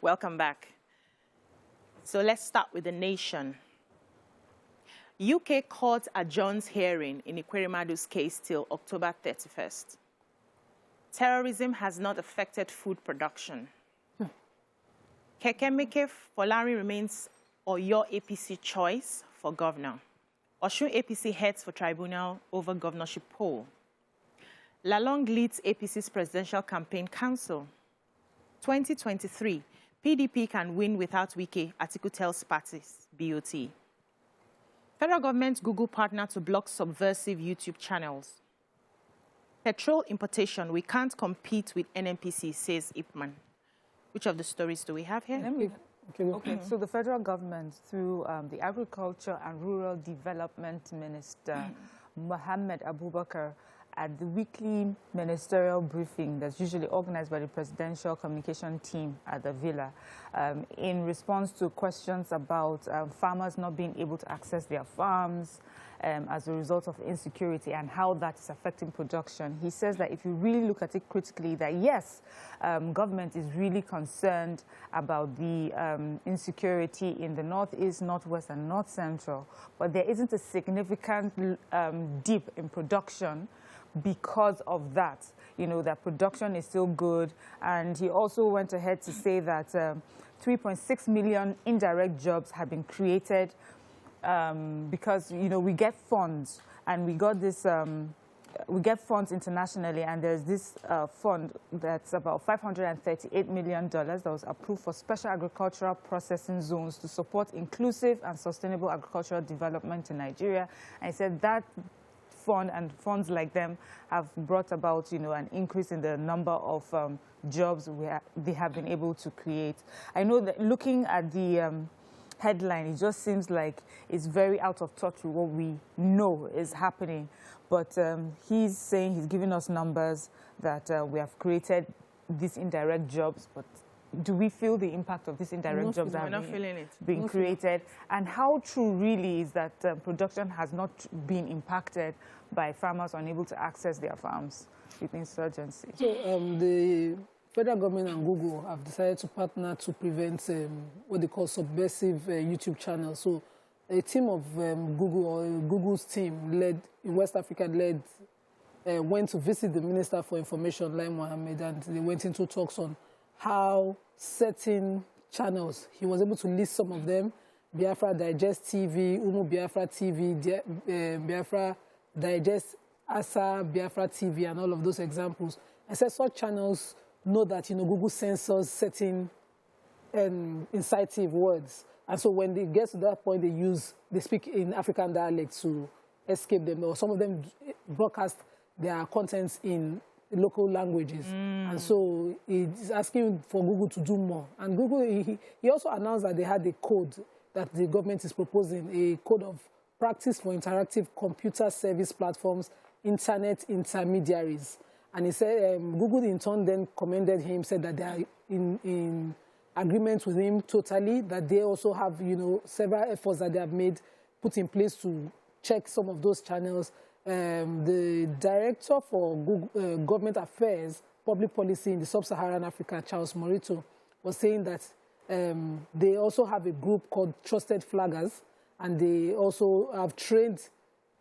Welcome back. So let's start with the nation. UK court adjourns hearing in Ikwerimadu's case till October 31st. Terrorism has not affected food production. Kekemeke Folari remains Oyo APC choice for governor. Osun APC heads for tribunal over governorship poll. Lalong leads APC's presidential campaign council. 2023, PDP can win without Wike, Atiku tells parties, BOT. Federal government Google partner to block subversive YouTube channels. Petrol importation, we can't compete with NNPC, says Ipman. Which of the stories do we have here? Okay, so the federal government, through the Agriculture and Rural Development Minister, Mohammed Abubakar, at the weekly ministerial briefing that's usually organized by the presidential communication team at the villa, in response to questions about farmers not being able to access their farms as a result of insecurity and how that is affecting production. He says that if you really look at it critically, that yes, government is really concerned about the insecurity in the northeast, northwest, and north central, but there isn't a significant dip in production because of that. You know, that production is still good. And he also went ahead to say that 3.6 million indirect jobs have been created because, you know, we get funds, and we got this, we get funds internationally, and there's this fund that's about $538 million that was approved for special agricultural processing zones to support inclusive and sustainable agricultural development in Nigeria. And he said that fund and funds like them have brought about, you know, an increase in the number of jobs they have been able to create. I know that looking at the headline, it just seems like it's very out of touch with what we know is happening. But he's saying, he's giving us numbers that we have created these indirect jobs, but do we feel the impact of these indirect jobs that have been created? And how true really is that production has not been impacted by farmers unable to access their farms with insurgency? So the federal government and Google have decided to partner to prevent what they call subversive YouTube channels. So a team of Google's team led in West Africa went to visit the Minister for Information, Lai Mohammed, and they went into talks on how certain channels, he was able to list some of them: Biafra Digest TV, Umu Biafra TV, Biafra Digest Asa Biafra TV, and all of those examples. I said such channels know that, you know, Google censors certain incisive words, and so when they get to that point, they speak in African dialect to escape them, or some of them broadcast their contents in local languages. And so he's asking for Google to do more. And Google, he also announced that they had a code that the government is proposing, a code of practice for interactive computer service platforms, internet intermediaries. And he said, Google in turn then commended him, said that they are in agreement with him totally, that they also have, you know, several efforts that they have made, put in place to check some of those channels. The director for Google, government affairs, public policy in the sub-Saharan Africa, Charles Morito, was saying that they also have a group called Trusted Flaggers, and they also have trained,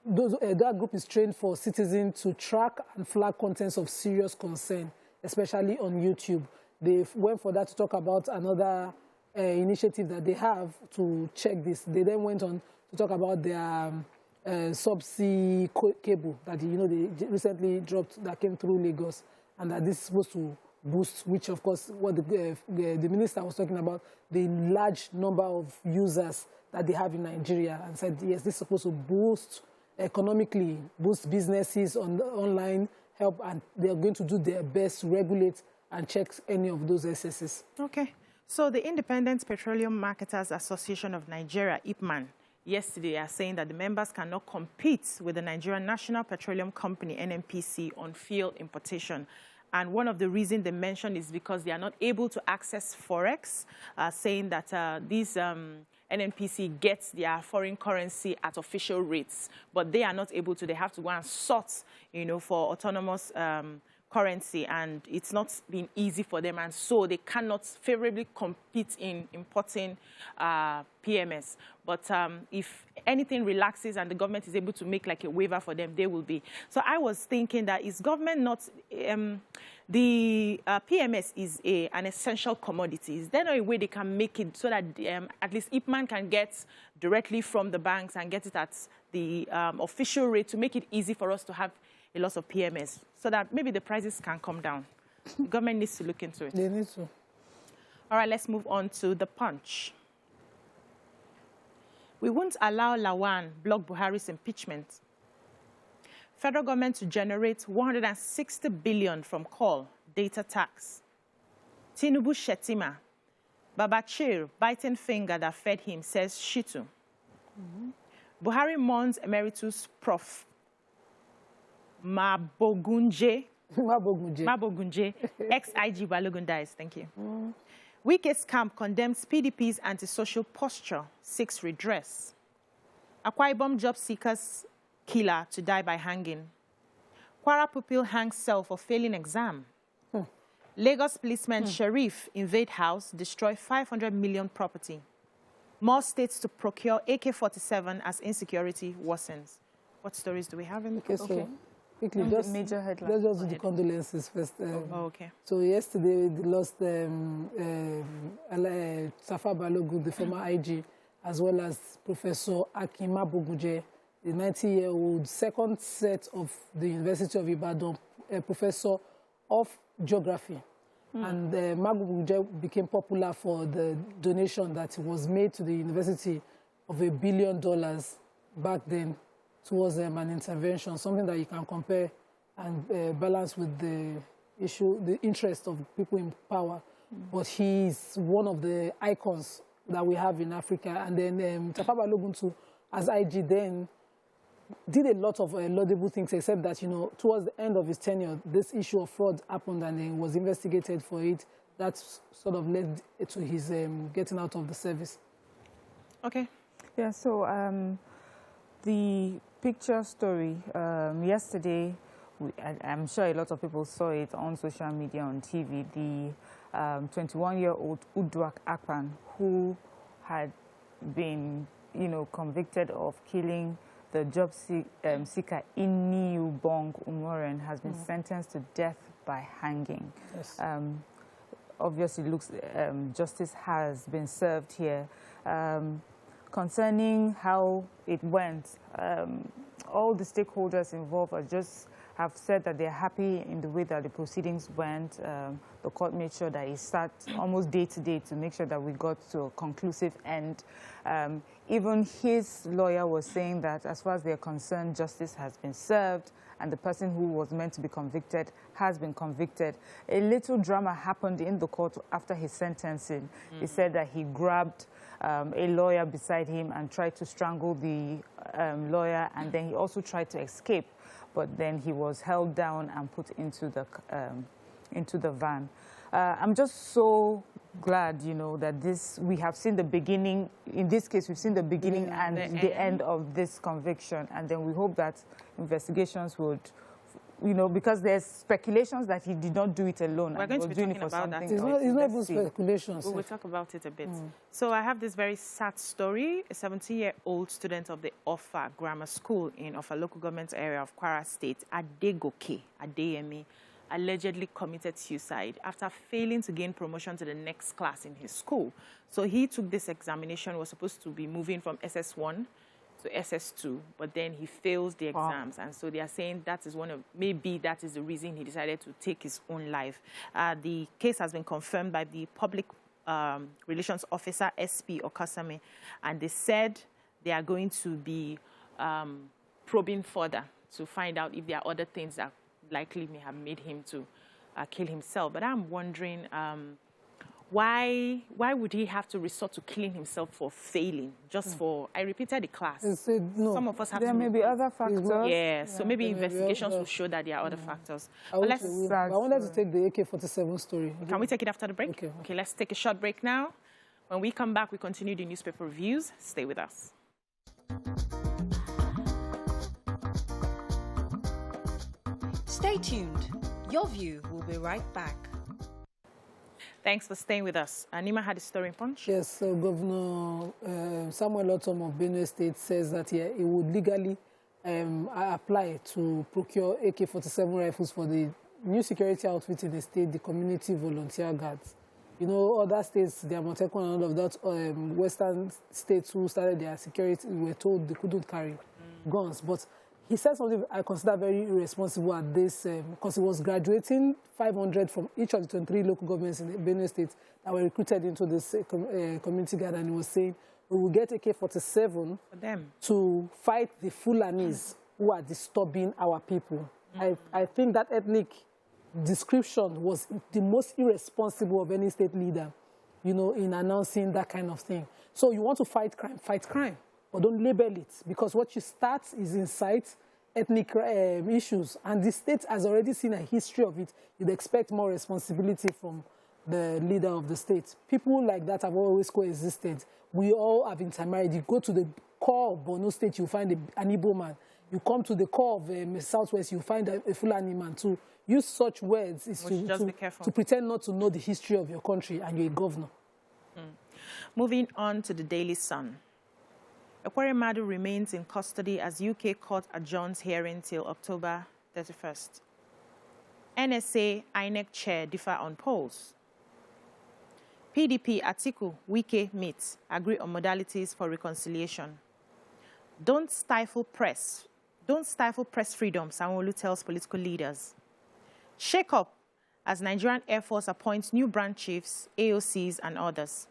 that group is trained for citizens to track and flag contents of serious concern, especially on YouTube. They went for that to talk about another initiative that they have to check this. They then went on to talk about their subsea cable that, you know, they recently dropped, that came through Lagos, and that this is supposed to boost, which of course what the minister was talking about, the large number of users that they have in Nigeria, and said yes, this is supposed to boost economically, boost businesses on the online, help, and they are going to do their best to regulate and check any of those excesses. Okay, so the Independent Petroleum Marketers Association of Nigeria, IPMAN, yesterday are saying that the members cannot compete with the Nigerian National Petroleum Company, NNPC, on fuel importation. And one of the reasons they mentioned is because they are not able to access Forex, saying that these NNPC gets their foreign currency at official rates, but they are not able to. They have to go and sort, you know, for autonomous currency, and it's not been easy for them, and so they cannot favorably compete in importing PMS. But if anything relaxes and the government is able to make like a waiver for them, they will be. So I was thinking that is government not, the PMS is an essential commodity. Is there no way they can make it so that at least Ipman can get directly from the banks and get it at the official rate to make it easy for us to have a lot of PMS, so that maybe the prices can come down? The government needs to look into it. They need to. All right, let's move on to The Punch. We won't allow Lawan block Buhari's impeachment. Federal government to generate 160 billion from coal, data tax. Tinubu Shetima. Babachir, biting finger that fed him, says Shitu. Buhari mourns emeritus Prof. Mabogunje, ex-IG Balogun dies. Thank you. Wike's camp condemns PDP's antisocial posture, seeks redress. Akwa Ibom job seekers killer to die by hanging. Kwara pupil hangs cell for failing exam. Lagos policeman Sharif invade house, destroy 500 million property. More states to procure AK-47 as insecurity worsens. What stories do we have in the Okay. Quickly, just major headlines. Let's just do the condolences first. okay. So yesterday, we lost Safa Balogun, the former IG, as well as Professor Akima Boguje, the 90-year-old second set of the University of Ibadan, professor of geography. And Maguguje became popular for the donation that was made to the university of $1 billion back then towards an intervention, something that you can compare and balance with the issue, the interest of people in power. But he's one of the icons that we have in Africa. And then Tafa Balogun too, as IG then, did a lot of laudable things, except that, you know, towards the end of his tenure, this issue of fraud happened and he was investigated for it. That sort of led to his getting out of the service. Okay. Yeah, so the picture story, yesterday, I'm sure a lot of people saw it on social media, on TV, the 21-year-old Uduak Akpan, who had been, you know, convicted of killing the job seeker Inni Ubong Umoren, has been sentenced to death by hanging. Yes. Obviously, looks justice has been served here. Concerning how it went, all the stakeholders involved have said that they're happy in the way that the proceedings went. The court made sure that it starts almost day to day to make sure that we got to a conclusive end. Even his lawyer was saying that as far as they're concerned, justice has been served and the person who was meant to be convicted has been convicted. A little drama happened in the court after his sentencing. He said that he grabbed a lawyer beside him and tried to strangle the lawyer, and then he also tried to escape, but then he was held down and put into the van. I'm just so glad, you know, that we have seen the beginning. In this case, we've seen the beginning and the end of this conviction, and then we hope that investigations would, you know, because there's speculations that he did not do it alone. We're going to be talking about that. It's not even speculations. We will talk about it a bit. So I have this very sad story. A 17-year-old student of the Offa Grammar School in Offa local government area of Kwara State, Adegoke Adeyemi, allegedly committed suicide after failing to gain promotion to the next class in his school. So he took this examination, was supposed to be moving from SS1 to SS2, but then he fails the exams. And so they are saying that is maybe that is the reason he decided to take his own life. The case has been confirmed by the public relations officer, SP Okasanmi, and they said they are going to be probing further to find out if there are other things that likely may have made him to kill himself. But I'm wondering, why would he have to resort to killing himself for failing? Just for, I repeated the class. No. Some of us have there may be other factors. Yeah, so maybe investigations will show that there are other factors. I wanted to take the AK-47 story. Can we take it after the break? Okay, let's take a short break now. When we come back, we continue the newspaper reviews. Stay with us. Stay tuned. Your View will be right back. Thanks for staying with us. Anima had a story in Punch. Yes, so Governor Samuel Otom of Benue State says that he would legally apply to procure AK-47 rifles for the new security outfit in the state, the Community Volunteer Guards. You know, other states, the Amotekun and all of that, Western states who started their security were told they couldn't carry guns. But he said something I consider very irresponsible at this, because he was graduating 500 from each of the 23 local governments in the Benue State that were recruited into this community guard, and he was saying, we will get AK-47 for them to fight the Fulanis who are disturbing our people. I think that ethnic description was the most irresponsible of any state leader, you know, in announcing that kind of thing. So you want to fight crime, but don't label it, because what you start is incite ethnic issues, and the state has already seen a history of it. You'd expect more responsibility from the leader of the state. People like that have always coexisted. We all have intermarried. You go to the core of Borno State, you find an Igbo man. You come to the core of Southwest, you find a Fulani man too. Use such words is to pretend not to know the history of your country, and you're a governor. Moving on to the Daily Sun. Ekweremadu remains in custody as UK court adjourns hearing till October 31st. NSA, INEC chair differ on polls. PDP, Atiku, Wike meet, agree on modalities for reconciliation. Don't stifle press freedom, Sanwo-Olu tells political leaders. Shake up as Nigerian Air Force appoints new branch chiefs, AOCs, and others.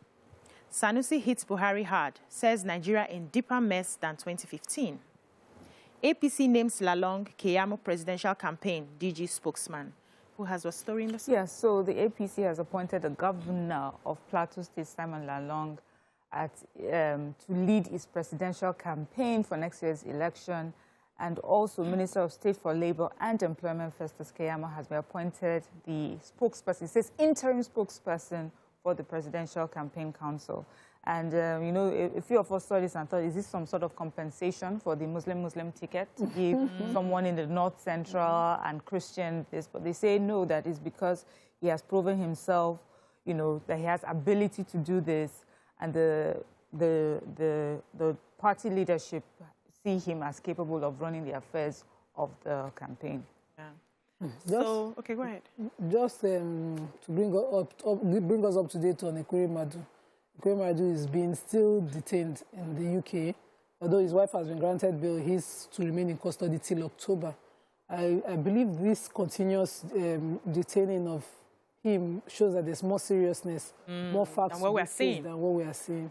Sanusi hits Buhari hard, says Nigeria in deeper mess than 2015. APC names Lalong Keyamo presidential campaign DG spokesman. Who has a story in the sun? Yes, so the APC has appointed the governor of Plateau State, Simon Lalong, to lead its presidential campaign for next year's election. And also, Minister of State for Labor and Employment, Festus Keyamo, has been appointed the spokesperson, it says interim spokesperson for the Presidential Campaign Council. And, you know, a few of us saw this and thought, is this some sort of compensation for the Muslim ticket to give someone in the North Central and Christian this? But they say no, that is because he has proven himself, you know, that he has ability to do this. And the party leadership see him as capable of running the affairs of the campaign. Yeah. So, okay, go ahead. Just to bring us up to date on Ekweremadu. Ekweremadu is being still detained in the UK. Although his wife has been granted bail, he's to remain in custody till October. I believe this continuous detaining of him shows that there's more seriousness, more facts than what we are seeing.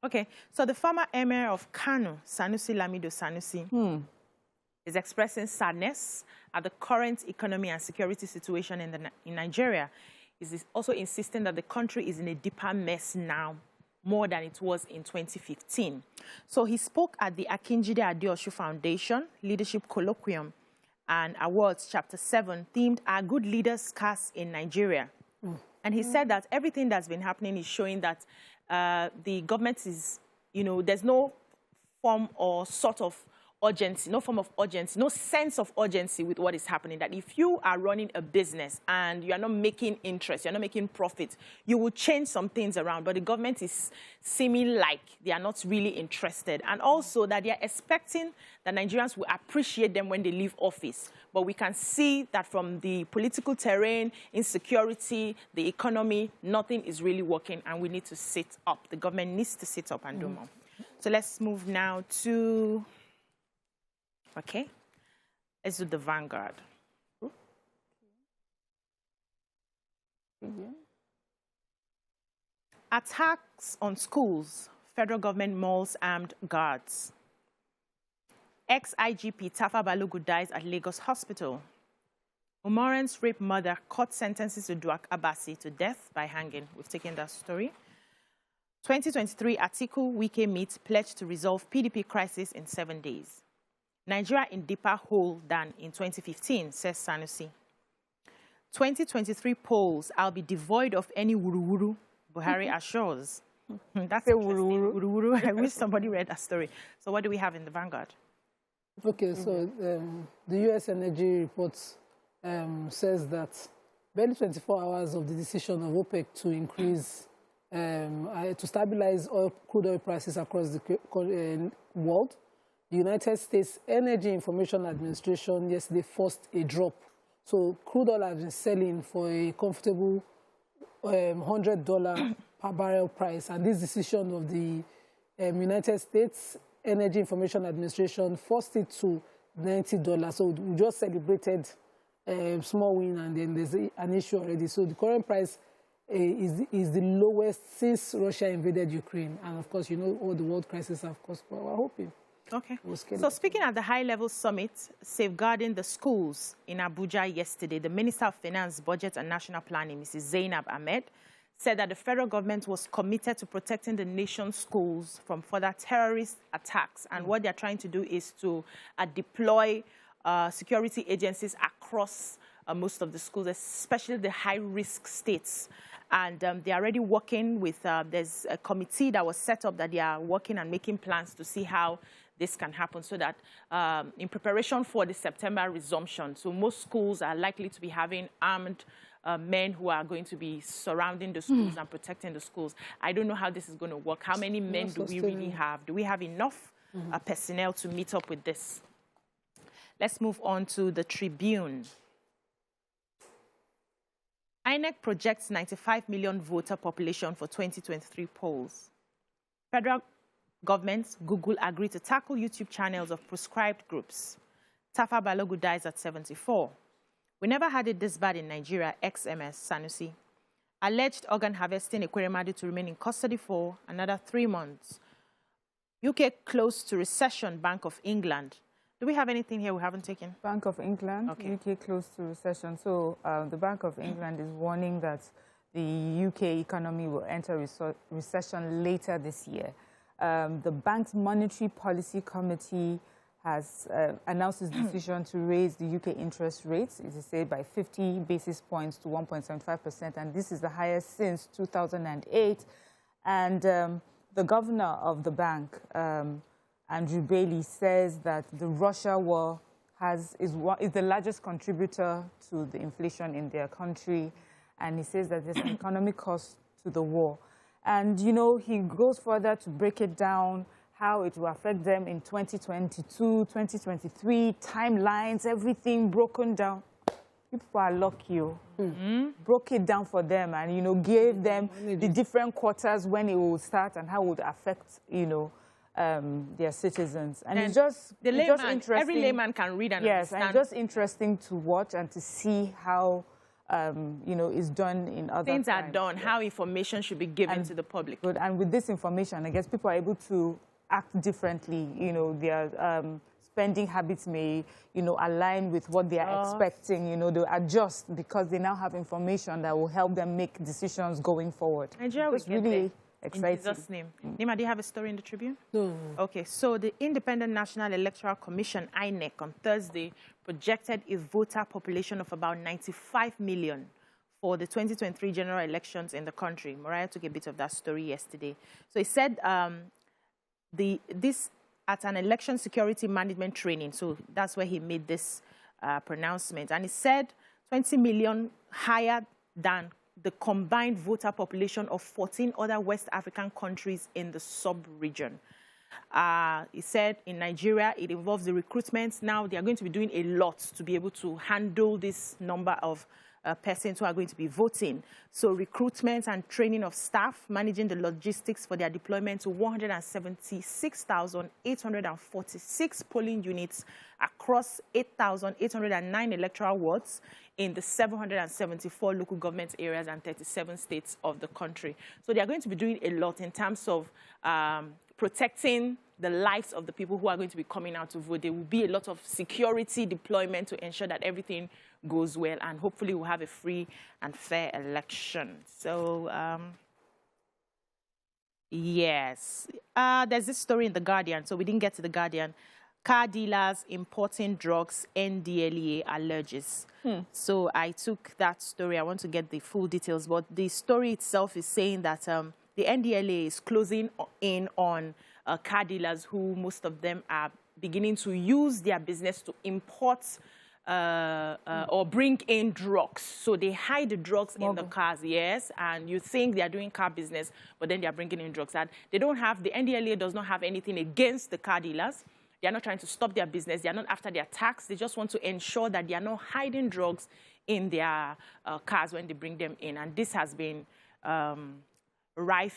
Okay, so the former emir of Kano, Sanusi Lamido Sanusi, is expressing sadness at the current economy and security situation in Nigeria. He is also insisting that the country is in a deeper mess now, more than it was in 2015. So he spoke at the Akinjide Adeosu Foundation Leadership Colloquium and Awards Chapter 7, themed Are Good Leaders Scarce in Nigeria? And he said that everything that's been happening is showing that the government is, you know, there's no form or sort of urgency, no form of urgency, no sense of urgency with what is happening. That if you are running a business and you are not making interest, you're not making profit, you will change some things around. But the government is seeming like they are not really interested. And also that they are expecting that Nigerians will appreciate them when they leave office. But we can see that from the political terrain, insecurity, the economy, nothing is really working, and we need to sit up. The government needs to sit up and do more. So let's move now to... Okay, let's do the Vanguard. Attacks on schools. Federal government mauls armed guards. Ex-IGP Tafa Balogu dies at Lagos Hospital. Umoren's rape mother court sentences Uduak Abasi to death by hanging. We've taken that story. 2023 Atiku Wike meet pledged to resolve PDP crisis in 7 days. Nigeria in deeper hole than in 2015, says Sanusi. 2023 polls, I'll be devoid of any wuru-wuru, Buhari assures. That's a wuru-wuru. I wish somebody read that story. So what do we have in the Vanguard? Okay, so the U.S. Energy reports says that barely 24 hours of the decision of OPEC to increase, to stabilize crude oil prices across the world, the United States Energy Information Administration yesterday forced a drop. So crude oil has been selling for a comfortable $100 per barrel price. And this decision of the United States Energy Information Administration forced it to $90. So we just celebrated a small win, and then there's an issue already. So the current price is the lowest since Russia invaded Ukraine. And of course, you know, all the world crises have caused. Well, we're hoping. Okay. So speaking at the high-level summit, safeguarding the schools in Abuja yesterday, the Minister of Finance, Budget and National Planning, Mrs. Zainab Ahmed, said that the federal government was committed to protecting the nation's schools from further terrorist attacks. And what they're trying to do is to deploy security agencies across most of the schools, especially the high-risk states. And they're already working with, there's a committee that was set up that they are working and making plans to see how this can happen, so that in preparation for the September resumption, so most schools are likely to be having armed men who are going to be surrounding the schools and protecting the schools. I don't know how this is going to work. How many men do we really have? Do we have enough personnel to meet up with this? Let's move on to the Tribune. INEC projects 95 million voter population for 2023 polls. Federal government, Google, agreed to tackle YouTube channels of proscribed groups. Tafa Balogu dies at 74. We never had it this bad in Nigeria, ex-MS Sanusi. Alleged organ harvesting Ekweremadu to remain in custody for another 3 months. UK close to recession, Bank of England. Do we have anything here we haven't taken? Bank of England, okay. UK close to recession. So the Bank of England is warning that the UK economy will enter recession later this year. The bank's Monetary Policy Committee has announced its decision to raise the UK interest rates, it is said, by 50 basis points to 1.75%, and this is the highest since 2008. And the governor of the bank, Andrew Bailey, says that the Russia war is the largest contributor to the inflation in their country, and he says that there's an economic cost to the war. And, you know, he goes further to break it down, how it will affect them in 2022, 2023, timelines, everything broken down. People are lucky. Broke it down for them and, you know, gave them the different quarters when it will start and how it would affect, you know, their citizens. And it's just, interesting. Every layman can read and understand. Yes, and just interesting to watch and to see how you know, is done in other things times. are done, how information should be given to the public. Good. And with this information, I guess people are able to act differently. You know, their spending habits may, you know, align with what they are expecting. You know, they adjust because they now have information that will help them make decisions going forward. Nigeria will get really exciting. In Jesus' name. Nima, do you have a story in the Tribune? No. Okay, so the Independent National Electoral Commission, INEC, on Thursday projected a voter population of about 95 million for the 2023 general elections in the country. Morayo took a bit of that story yesterday. So he said this at an election security management training. So that's where he made this pronouncement. And he said 20 million higher than the combined voter population of 14 other West African countries in the sub-region. He said in Nigeria, it involves the recruitment. Now they are going to be doing a lot to be able to handle this number of persons who are going to be voting. So recruitment and training of staff, managing the logistics for their deployment to 176,846 polling units across 8,809 electoral wards in the 774 local government areas and 37 states of the country. So they are going to be doing a lot in terms of protecting the lives of the people who are going to be coming out to vote. There will be a lot of security deployment to ensure that everything goes well, and hopefully we'll have a free and fair election. So, yes. There's this story in The Guardian, so we didn't get to The Guardian. Car dealers importing drugs, NDLEA alleges. So I took that story. I want to get the full details, but the story itself is saying that the NDLEA is closing in on car dealers who most of them are beginning to use their business to import or bring in drugs. So they hide the drugs in the cars, yes, and you think they are doing car business, but then they are bringing in drugs. And they don't have, the NDLEA does not have anything against the car dealers. They are not trying to stop their business. They are not after their tax. They just want to ensure that they are not hiding drugs in their cars when they bring them in. And this has been rife